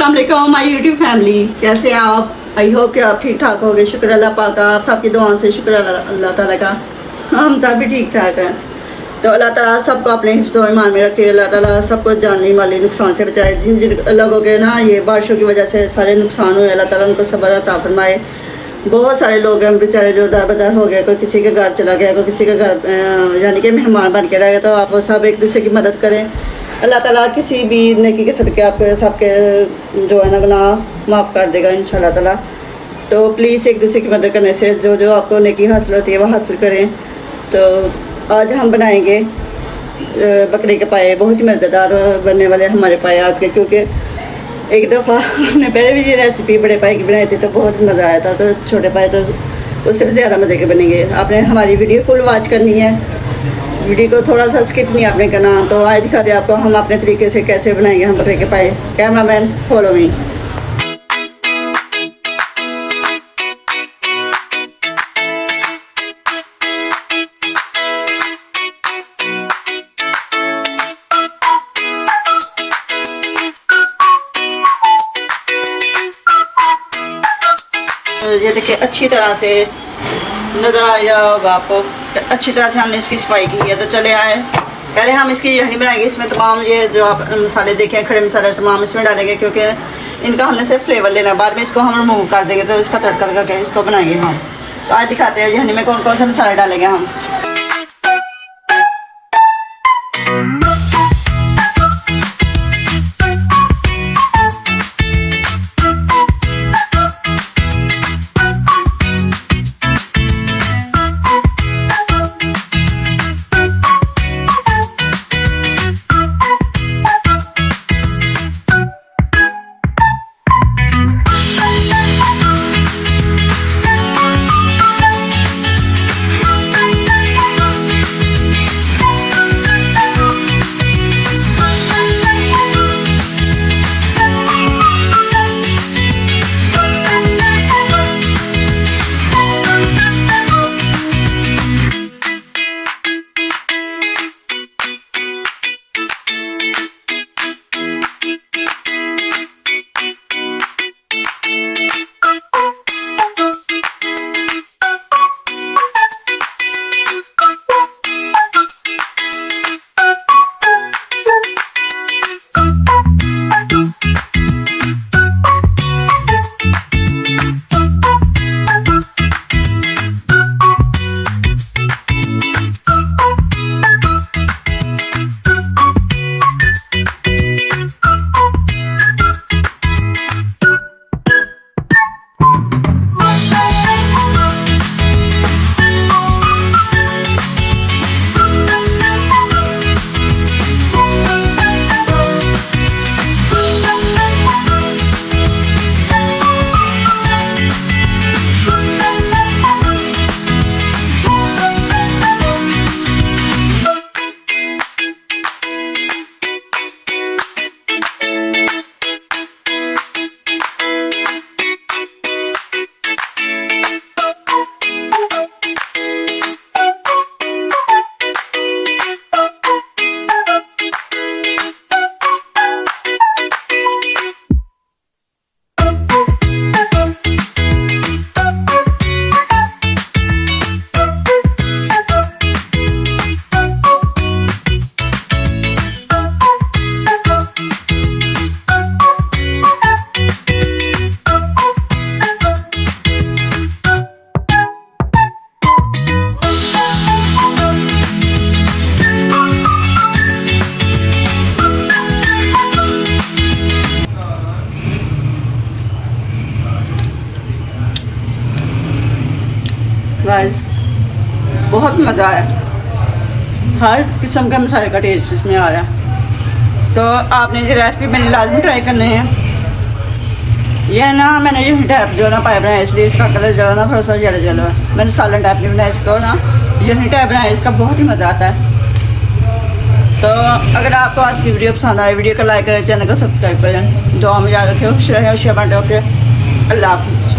अस्सलाम वालेकुम my YouTube family, कैसे हैं आप? आई होप कि आप ठीक ठाक होंगे। शुक्र अल्लाह पाक का, आप सबकी दुआओं से शुक्र अल्लाह ताला का हम सब भी ठीक ठाक हैं। तो अल्लाह ताला सबको अपने हिफ्ज़ और ईमान में रखे। अल्लाह ताला सबको जानने वाले नुकसान से बचाए। जिन जिन लोगों के ना ये बारिशों की वजह से सारे नुकसान हुए, अल्लाह ताला उनको सब्र अता फरमाए। बहुत सारे लोग हैं बेचारे जो दर बदर हो गए, कोई किसी के घर चला गया, कोई किसी के घर यानी कि मेहमान बन के रह गए। तो आप सब एक दूसरे की मदद करें। अल्लाह ताला किसी भी नेकी के सदके आपके सबके जो है ना गुनाह माफ़ कर देगा इंशाल्लाह ताला। तो प्लीज़ एक दूसरे की मदद करने से जो जो आपको नेकी हासिल होती है वो हासिल करें। तो आज हम बनाएंगे बकरे के पाए। बहुत ही मज़ेदार बनने वाले हमारे पाए आज के, क्योंकि एक दफ़ा हमने पहले भी ये रेसिपी बड़े पाए की बनाई थी तो बहुत मज़ा आया था। तो छोटे पाए तो उससे भी ज़्यादा मज़े के बनेंगे। आपने हमारी वीडियो फुल वॉच करनी है, वीडियो को थोड़ा सा स्किप नहीं आपने करना। तो आज दिखा दे आपको हम अपने तरीके से कैसे बनाएंगे हम बकरे के पाए। Cameraman follow me. ये देखिए अच्छी तरह से नज़र आ रहा होगा आपको, अच्छी तरह से हमने इसकी सफाई की है। तो चले आए, पहले हम इसकी यखनी बनाएंगे। इसमें तमाम ये जो आप मसाले देखें, खड़े मसाले तमाम इसमें डालेंगे, क्योंकि इनका हमने सिर्फ फ्लेवर लेना है। बाद में इसको हम रिमूव कर देंगे तो इसका तड़का लगा के इसको बनाएंगे हम। तो आज दिखाते हैं यखनी में कौन कौन से मसाले डालेंगे हम। गाइस बहुत मज़ा आया, हर किस्म का मसाले का टेस्ट इसमें आ रहा है। तो आपने ये रेसिपी मैंने लाजमी ट्राई करने हैं। ये ना मैंने ये टाइप जो ना पाया बनाया, इसलिए इसका कलर जो है ना थोड़ा सा येलो है। मैंने सालन टाइप नहीं बनाया इसको ना, ये टाइप बनाया, इसका बहुत ही मज़ा आता है। तो अगर आपको आज की वीडियो पसंद आए, वीडियो को लाइक करें, चैनल को सब्सक्राइब करें। दुआ में याद रखें, खुश रहें, खुशियाँ बांटें। ओके, अल्लाह हाफ़िज़।